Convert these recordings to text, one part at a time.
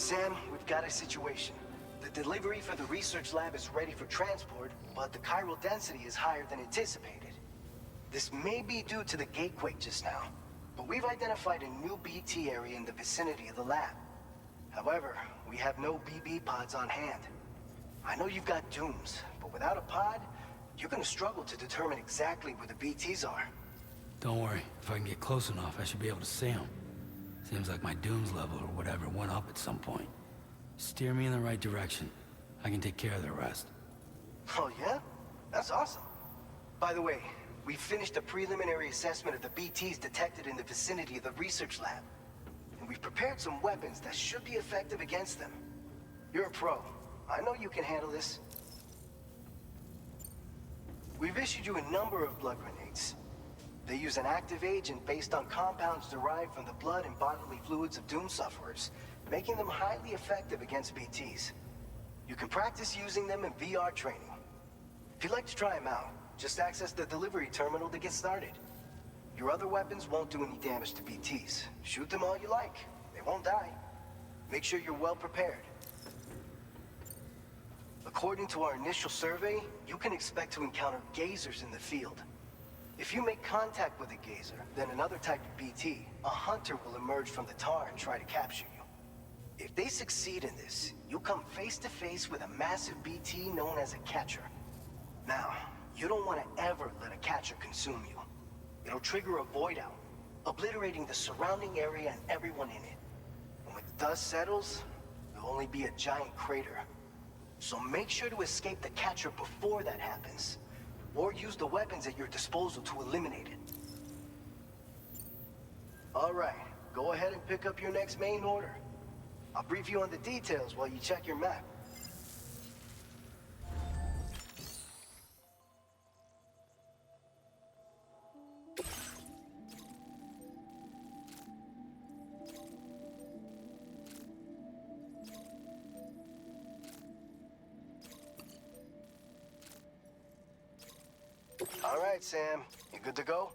Sam, we've got a situation. The delivery for the research lab is ready for transport, but the chiral density is higher than anticipated. This may be due to the gatequake just now, but we've identified a new BT area in the vicinity of the lab. However, we have no BB pods on hand. I know you've got dooms, but without a pod, you're gonna struggle to determine exactly where the BTs are. Don't worry, if I can get close enough, I should be able to see them. Seems like my dooms level or whatever went up at some point. Steer me in the right direction. I can take care of the rest. Oh yeah? That's awesome. By the way, we finished a preliminary assessment of the BTs detected in the vicinity of the research lab. And we've prepared some weapons that should be effective against them. You're a pro. I know you can handle this. We've issued you a number of blood grenades. They use an active agent based on compounds derived from the blood and bodily fluids of Doom sufferers, making them highly effective against BTs. You can practice using them in VR training. If you'd like to try them out, just access the delivery terminal to get started. Your other weapons won't do any damage to BTs. Shoot them all you like. They won't die. Make sure you're well prepared. According to our initial survey, you can expect to encounter gazers in the field. If you make contact with a gazer, then another type of BT, a hunter will emerge from the tar and try to capture you. If they succeed in this, you'll come face to face with a massive BT known as a catcher. Now, you don't want to ever let a catcher consume you. It'll trigger a void out, obliterating the surrounding area and everyone in it. And when the dust settles, there'll only be a giant crater. So make sure to escape the catcher before that happens, or use the weapons at your disposal to eliminate it. All right, go ahead and pick up your next main order. I'll brief you on the details while you check your map. All right, Sam. You good to go?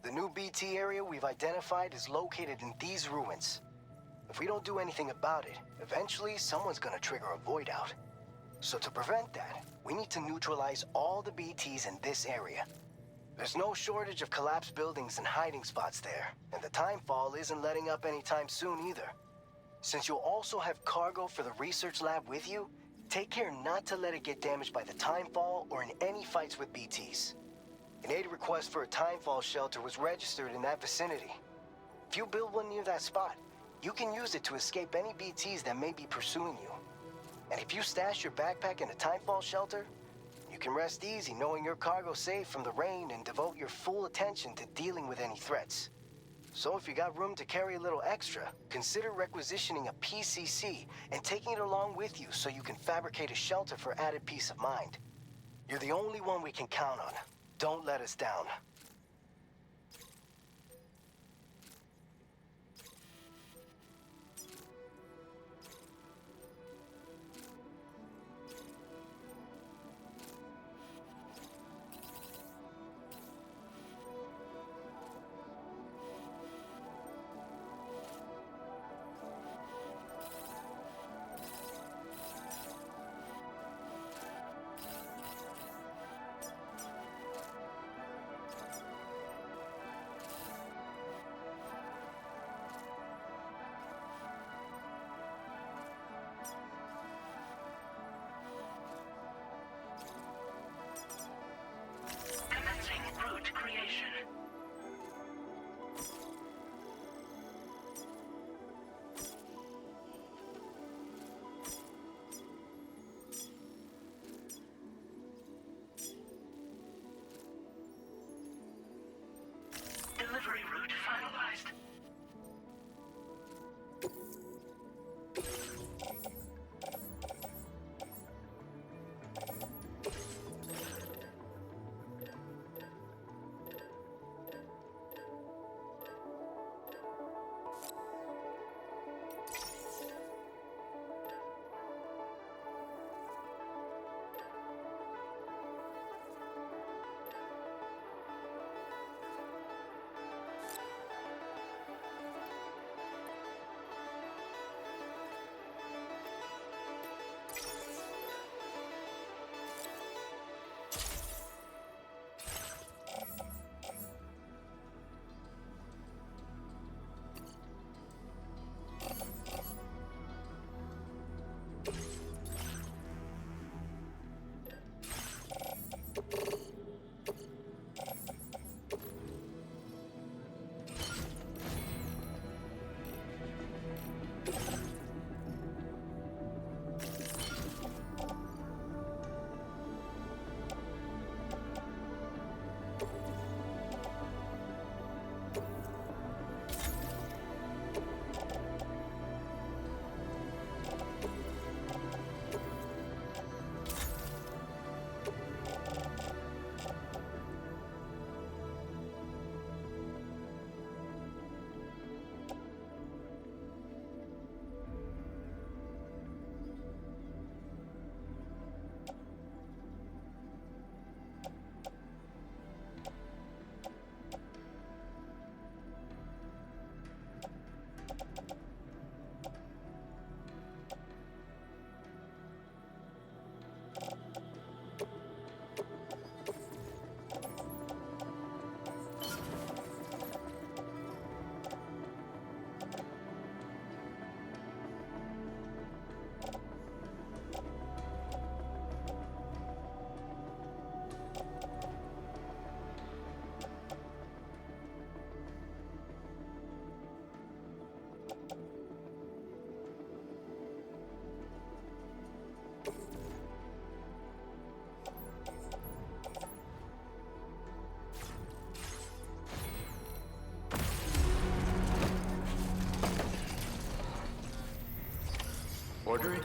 The new BT area we've identified is located in these ruins. If we don't do anything about it, eventually someone's gonna trigger a void out. So to prevent that, we need to neutralize all the BTs in this area. There's no shortage of collapsed buildings and hiding spots there, and the timefall isn't letting up anytime soon either. Since you'll also have cargo for the research lab with you, take care not to let it get damaged by the timefall or in any fights with BTs. An aid request for a timefall shelter was registered in that vicinity. If you build one near that spot, you can use it to escape any BTs that may be pursuing you. And if you stash your backpack in a timefall shelter, you can rest easy knowing your cargo's safe from the rain and devote your full attention to dealing with any threats. So if you got room to carry a little extra, consider requisitioning a PCC and taking it along with you so you can fabricate a shelter for added peace of mind. You're the only one we can count on. Don't let us down. Commencing route creation. Delivery route finalized.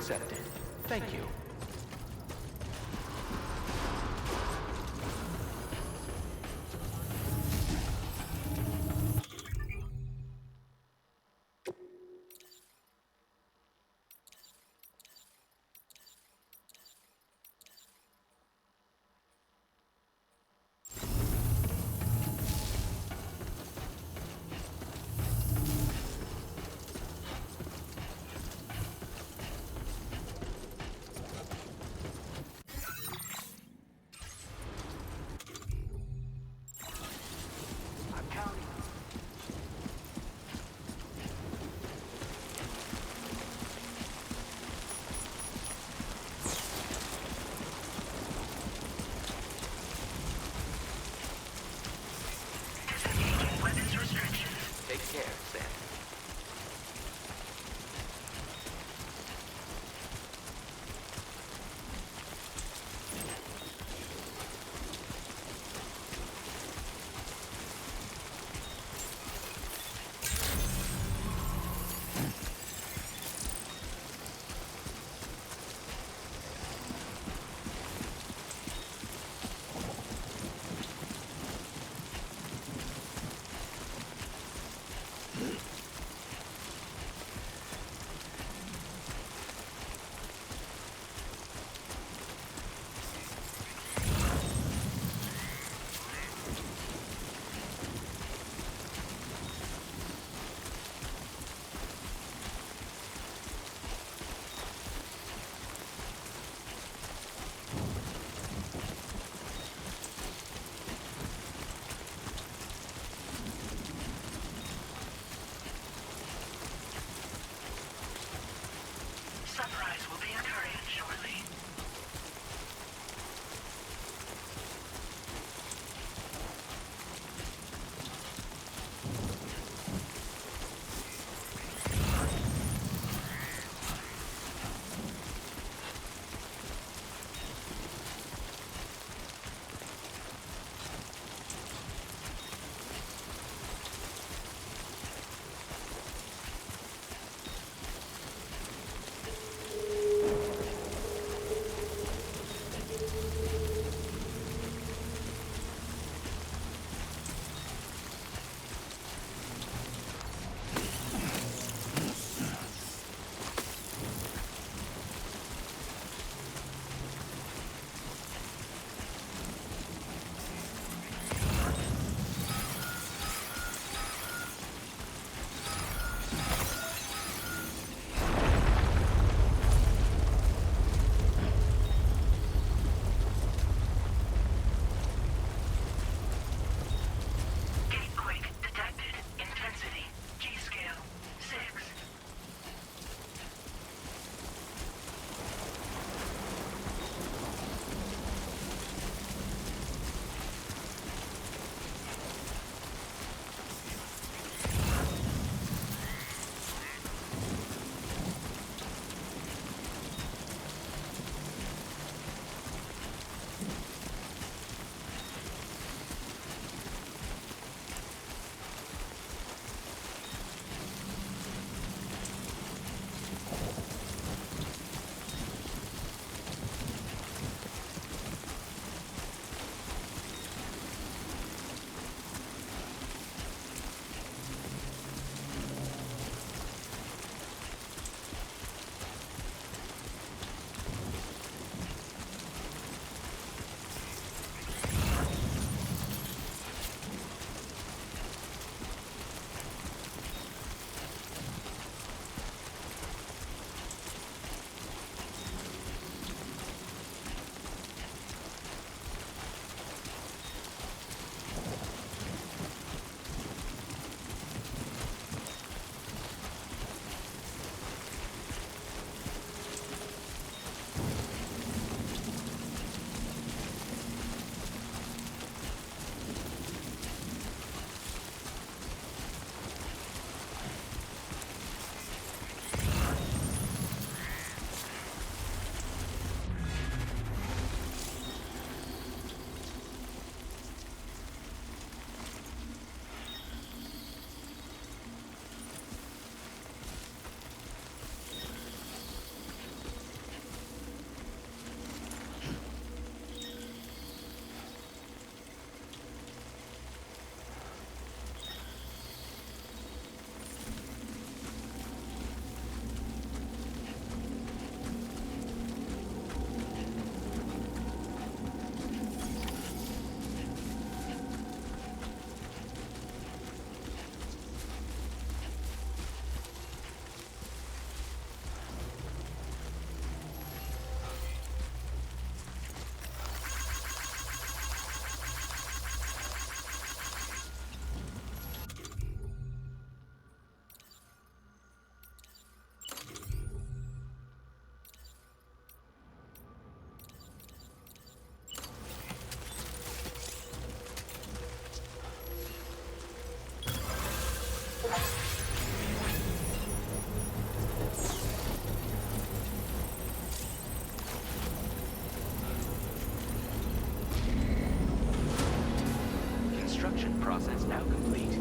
accepted. Thank you. Production process now complete.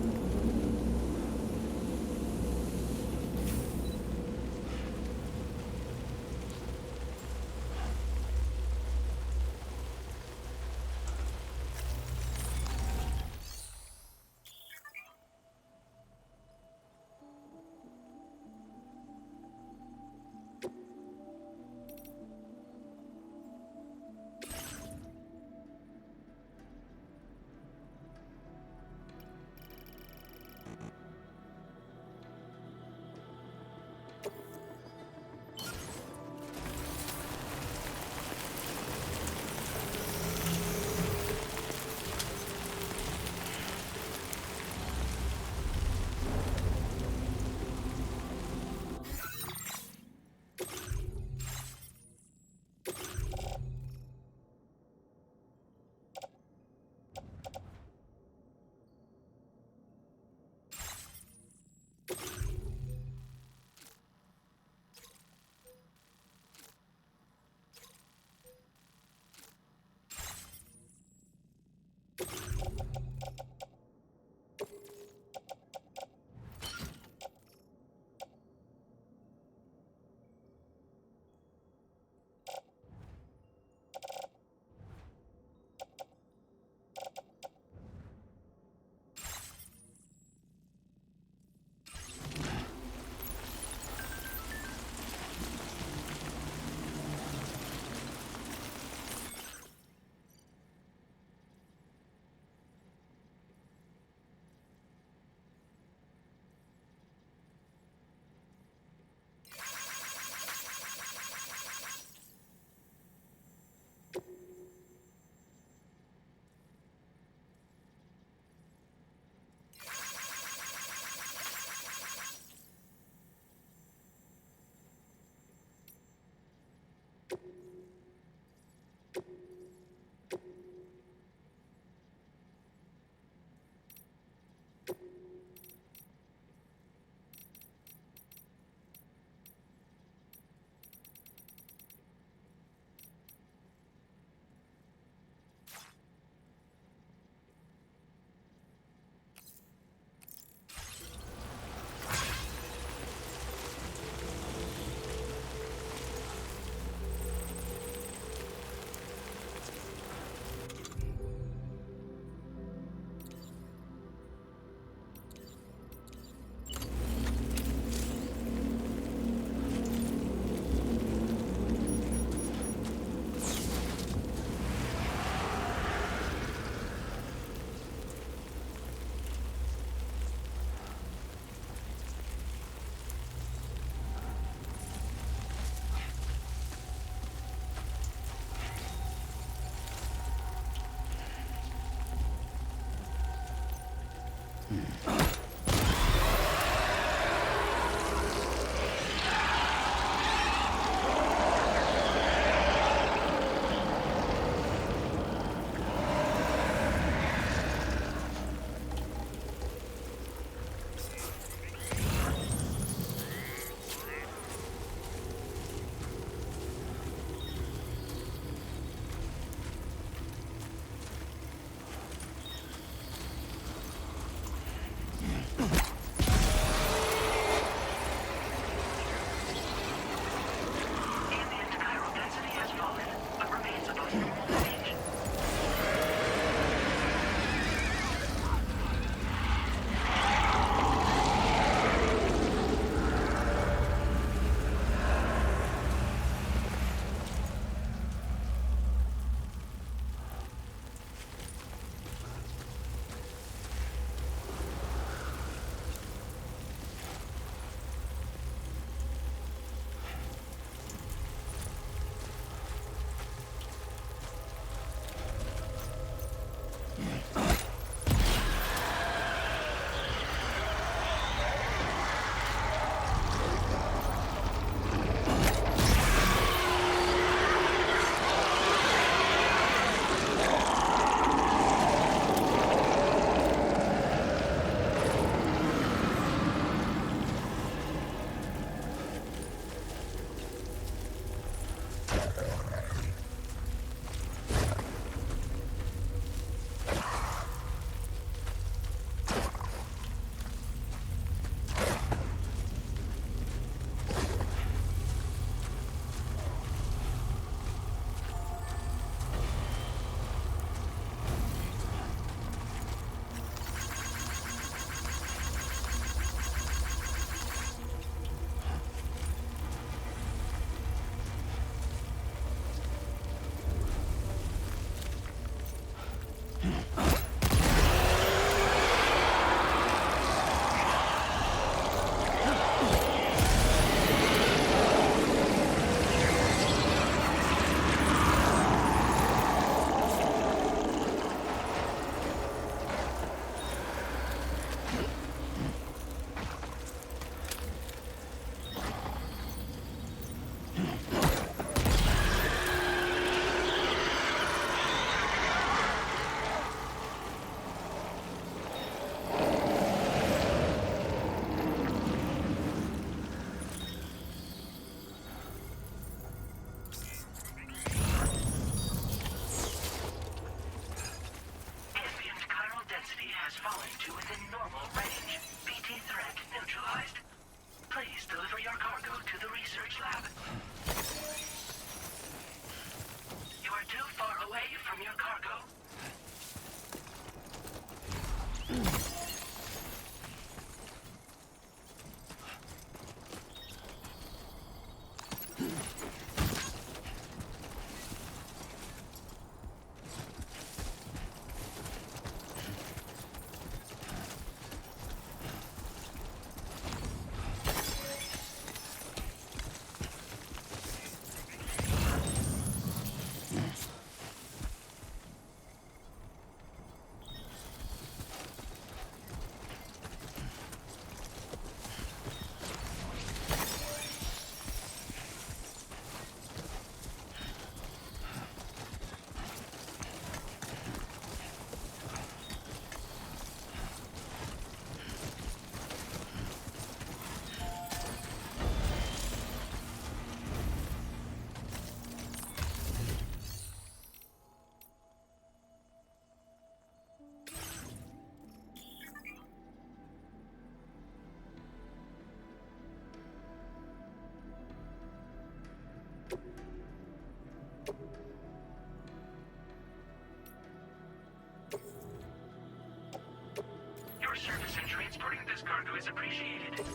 this cargo is appreciated.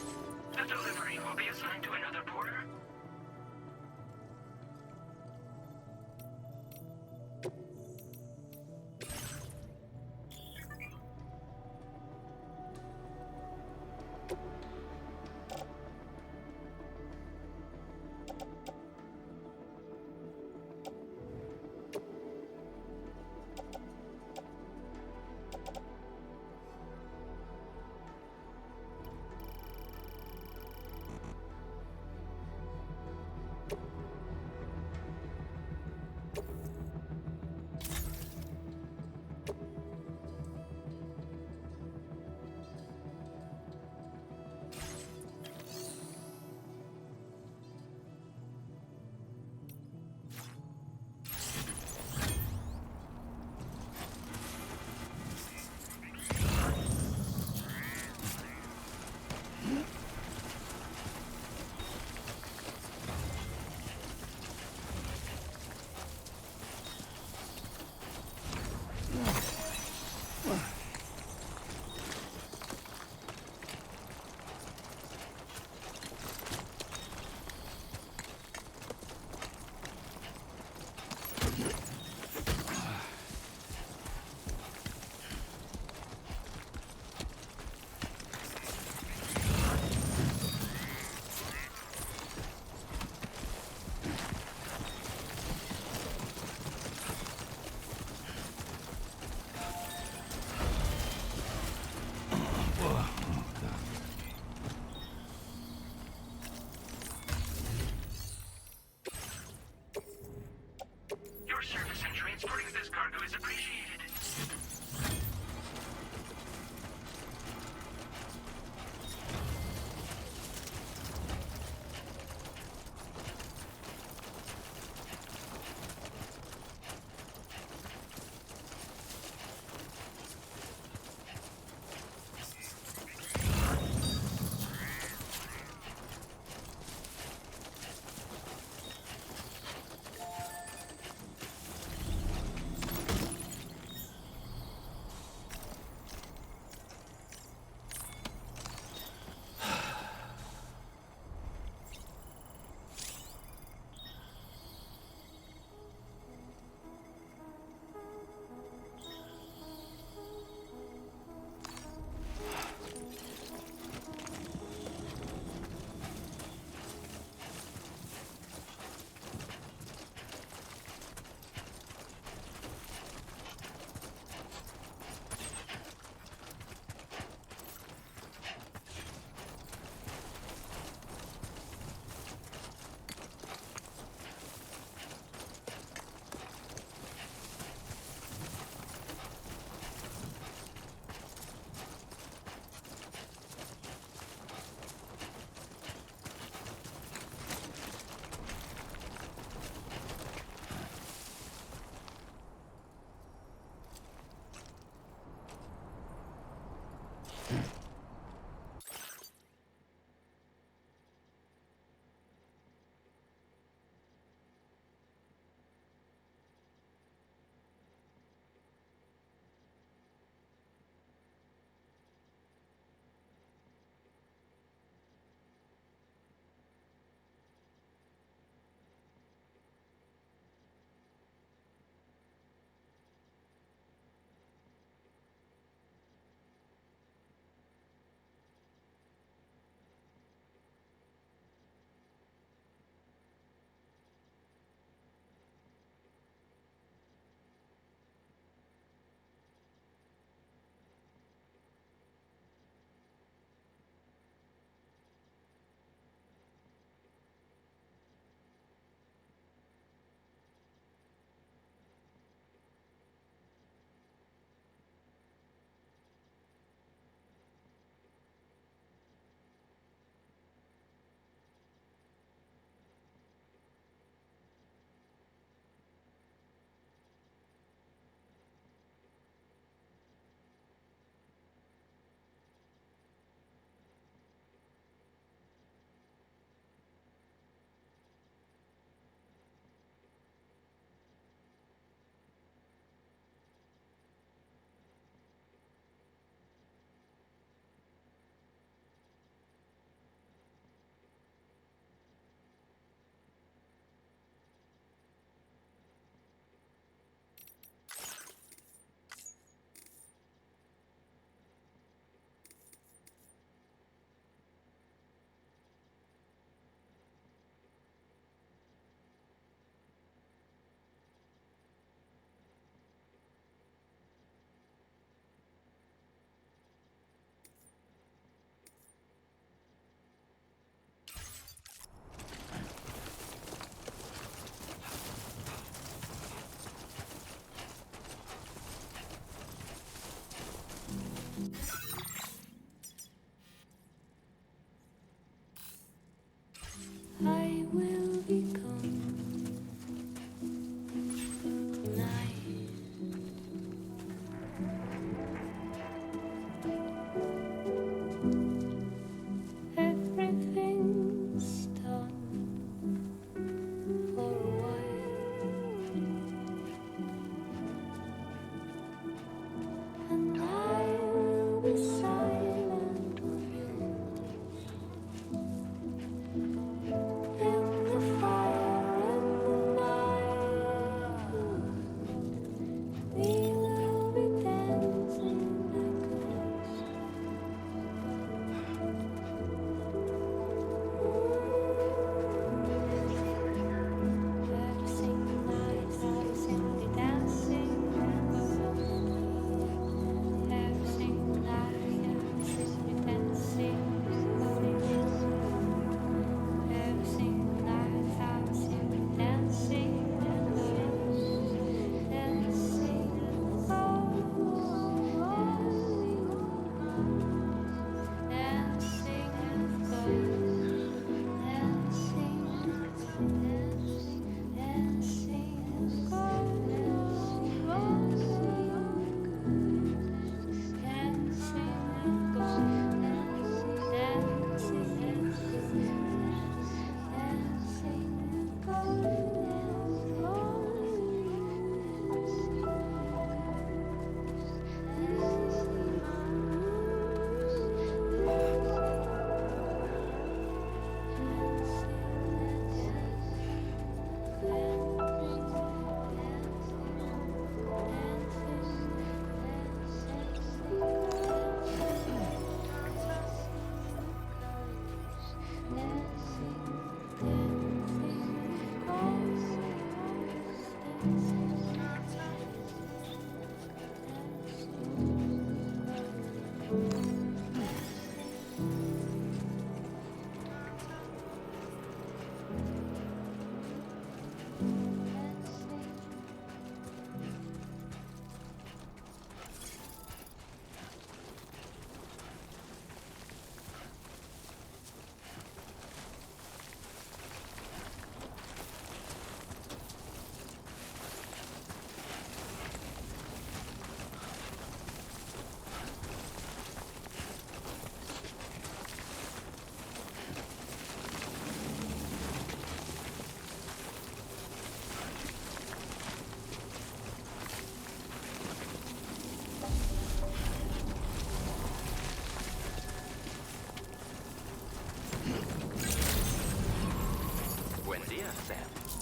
The delivery will be assigned to another porter. Your service in transporting this cargo is appreciated.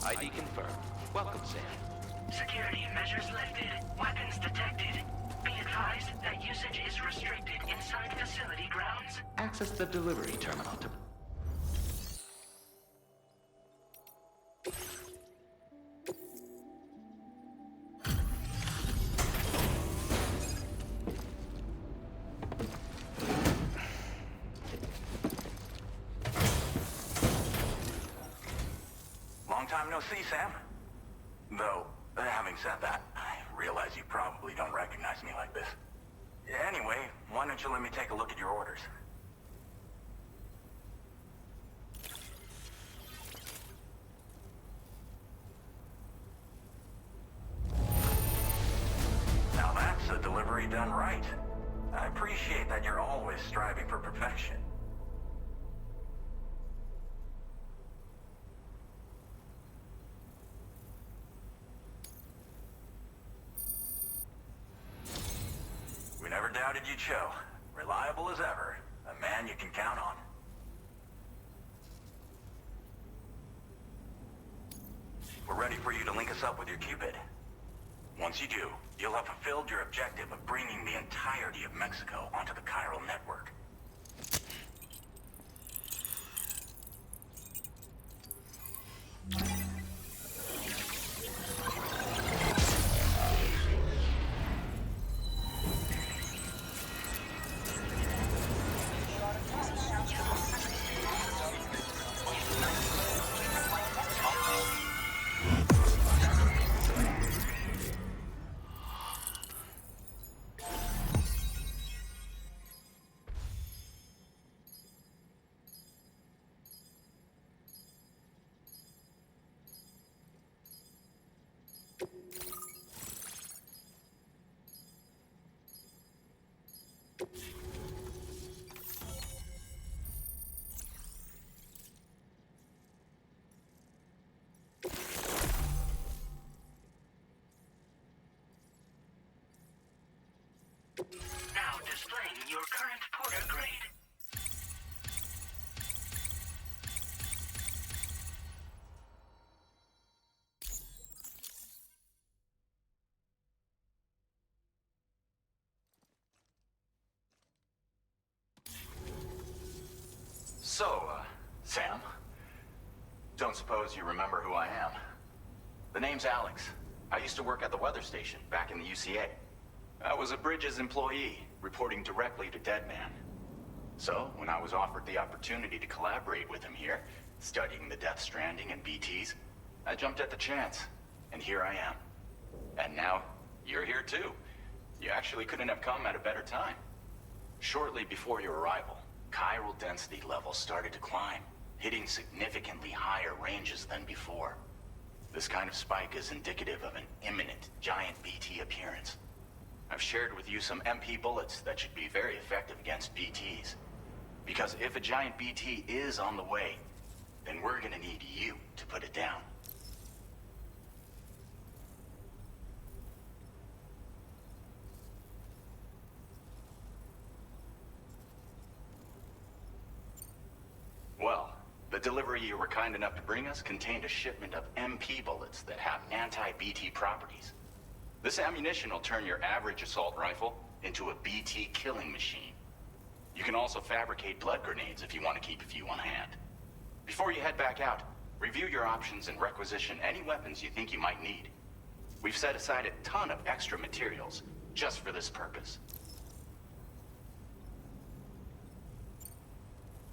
ID confirmed. Welcome, Sam. Security measures lifted. Weapons detected. Be advised that usage is restricted inside facility grounds. Access the delivery terminal to... Long time no see, Sam. Though, having said that, I realize you probably don't recognize me like this. Anyway, why don't you let me take a look at your orders? Now that's a delivery done right. I appreciate that you're always striving for perfection. We never doubted you'd show. Reliable as ever. A man you can count on. We're ready for you to link us up with your Cupid. Once you do, you'll have fulfilled your objective of bringing the entirety of Mexico onto the chiral network. Now displaying your current porter grade. So, Sam? Don't suppose you remember who I am? The name's Alex. I used to work at the weather station back in the UCA. I was a Bridges employee, reporting directly to Deadman. So, when I was offered the opportunity to collaborate with him here, studying the Death Stranding and BTs, I jumped at the chance, and here I am. And now, you're here too. You actually couldn't have come at a better time. Shortly before your arrival, chiral density levels started to climb, hitting significantly higher ranges than before. This kind of spike is indicative of an imminent giant BT appearance. I've shared with you some MP bullets that should be very effective against BTs. Because if a giant BT is on the way, then we're gonna need you to put it down. Well, the delivery you were kind enough to bring us contained a shipment of MP bullets that have anti-BT properties. This ammunition will turn your average assault rifle into a BT killing machine. You can also fabricate blood grenades if you want to keep a few on hand. Before you head back out, review your options and requisition any weapons you think you might need. We've set aside a ton of extra materials just for this purpose.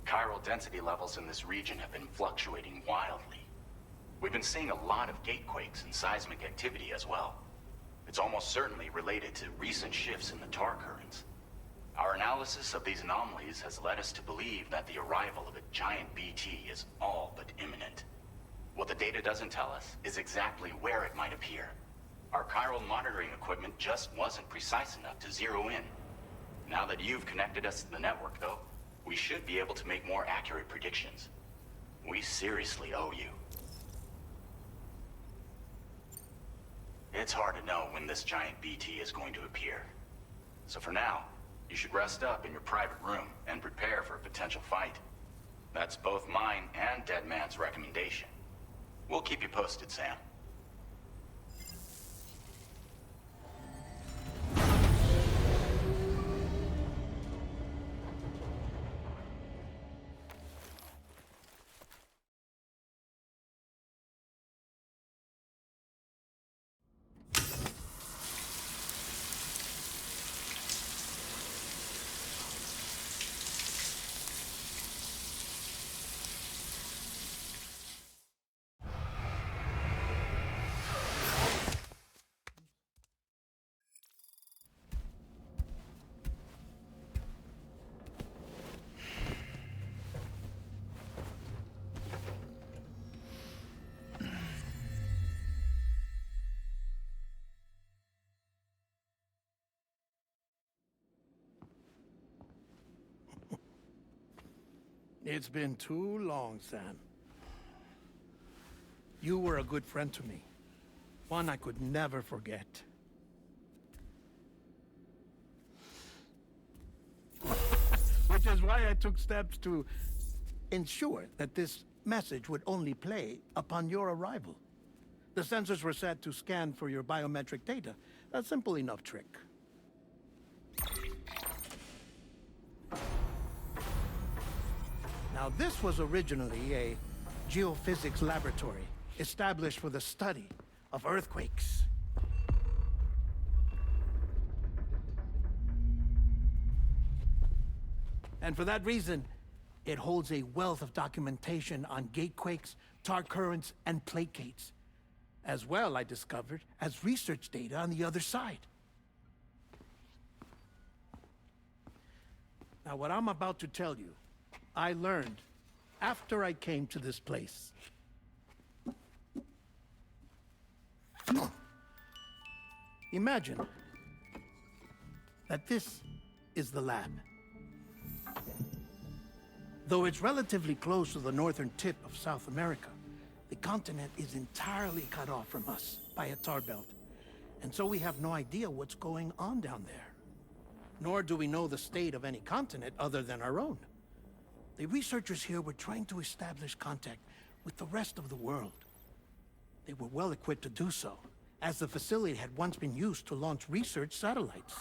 Chiral density levels in this region have been fluctuating wildly. We've been seeing a lot of gatequakes and seismic activity as well. It's almost certainly related to recent shifts in the tar currents. Our analysis of these anomalies has led us to believe that the arrival of a giant BT is all but imminent. What the data doesn't tell us is exactly where it might appear. Our chiral monitoring equipment just wasn't precise enough to zero in. Now that you've connected us to the network, though, we should be able to make more accurate predictions. We seriously owe you. It's hard to know when this giant BT is going to appear. So for now, you should rest up in your private room and prepare for a potential fight. That's both mine and Deadman's recommendation. We'll keep you posted, Sam. It's been too long, Sam. You were a good friend to me. One I could never forget. Which is why I took steps to ensure that this message would only play upon your arrival. The sensors were set to scan for your biometric data. A simple enough trick. Now, this was originally a geophysics laboratory established for the study of earthquakes. And for that reason, it holds a wealth of documentation on gatequakes, tar currents, and placates. As well, I discovered, as research data on the other side. Now, what I'm about to tell you, I learned after I came to this place. Imagine that this is the lab. Though it's relatively close to the northern tip of South America, the continent is entirely cut off from us by a tar belt. And so we have no idea what's going on down there. Nor do we know the state of any continent other than our own. The researchers here were trying to establish contact with the rest of the world. They were well equipped to do so, as the facility had once been used to launch research satellites.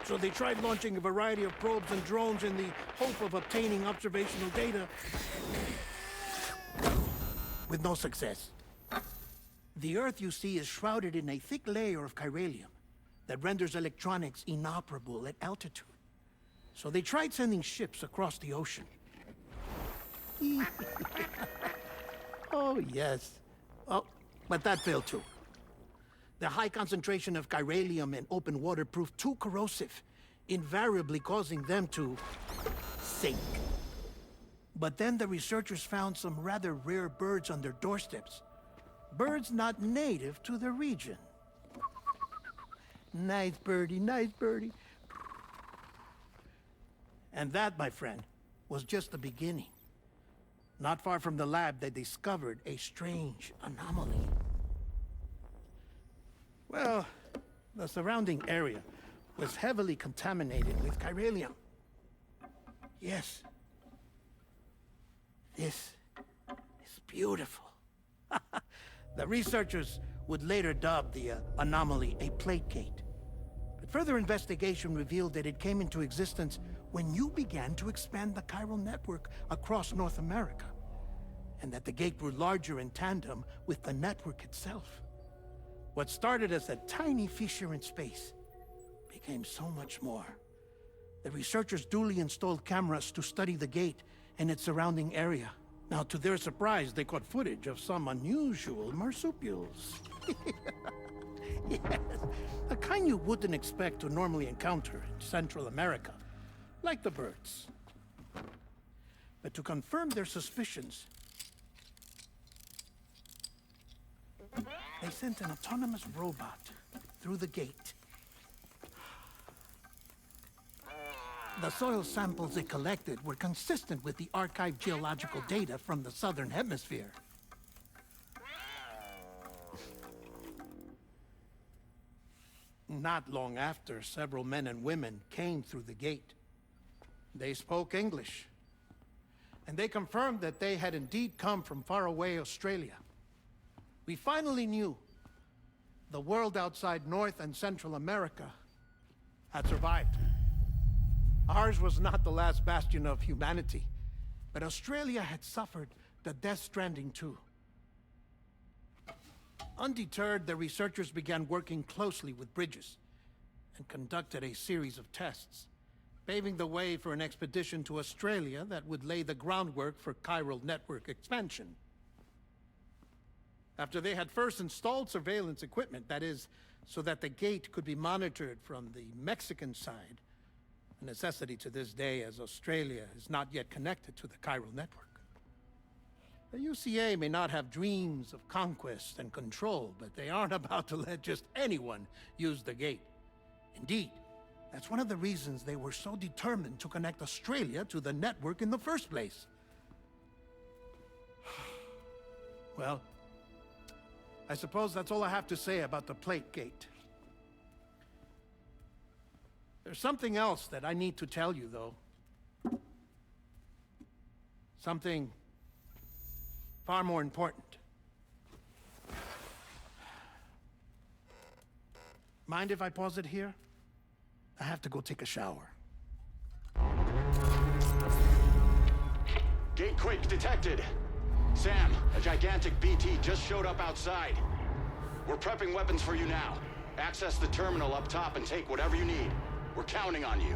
So they tried launching a variety of probes and drones in the hope of obtaining observational data, with no success. The Earth, you see, is shrouded in a thick layer of chiralium that renders electronics inoperable at altitude. So they tried sending ships across the ocean. Oh, yes. Oh, but that failed too. The high concentration of chiralium in open water proved too corrosive, invariably causing them to sink. But then the researchers found some rather rare birds on their doorsteps. Birds not native to the region. Nice birdie, nice birdie. And that, my friend, was just the beginning. Not far from the lab, they discovered a strange anomaly. Well, the surrounding area was heavily contaminated with chiralium. Yes. This is beautiful. The researchers would later dub the anomaly a plate gate. But further investigation revealed that it came into existence when you began to expand the chiral network across North America, and that the gate grew larger in tandem with the network itself. What started as a tiny fissure in space became so much more. The researchers duly installed cameras to study the gate and its surrounding area. Now, to their surprise, they caught footage of some unusual marsupials. Yes, the kind you wouldn't expect to normally encounter in Central America, like the birds. But to confirm their suspicions, they sent an autonomous robot through the gate. The soil samples it collected were consistent with the archived geological data from the southern hemisphere. Not long after, several men and women came through the gate. They spoke English. And they confirmed that they had indeed come from faraway Australia. We finally knew the world outside North and Central America had survived. Ours was not the last bastion of humanity, but Australia had suffered the death stranding too. Undeterred, the researchers began working closely with Bridges and conducted a series of tests, paving the way for an expedition to Australia that would lay the groundwork for chiral network expansion. After they had first installed surveillance equipment, that is, so that the gate could be monitored from the Mexican side, a necessity to this day as Australia is not yet connected to the chiral network. The UCA may not have dreams of conquest and control, but they aren't about to let just anyone use the gate. Indeed, that's one of the reasons they were so determined to connect Australia to the network in the first place. Well, I suppose that's all I have to say about the plate gate. There's something else that I need to tell you, though. Something far more important. Mind if I pause it here? I have to go take a shower. Gate quake detected. Sam, a gigantic BT just showed up outside. We're prepping weapons for you now. Access the terminal up top and take whatever you need. We're counting on you.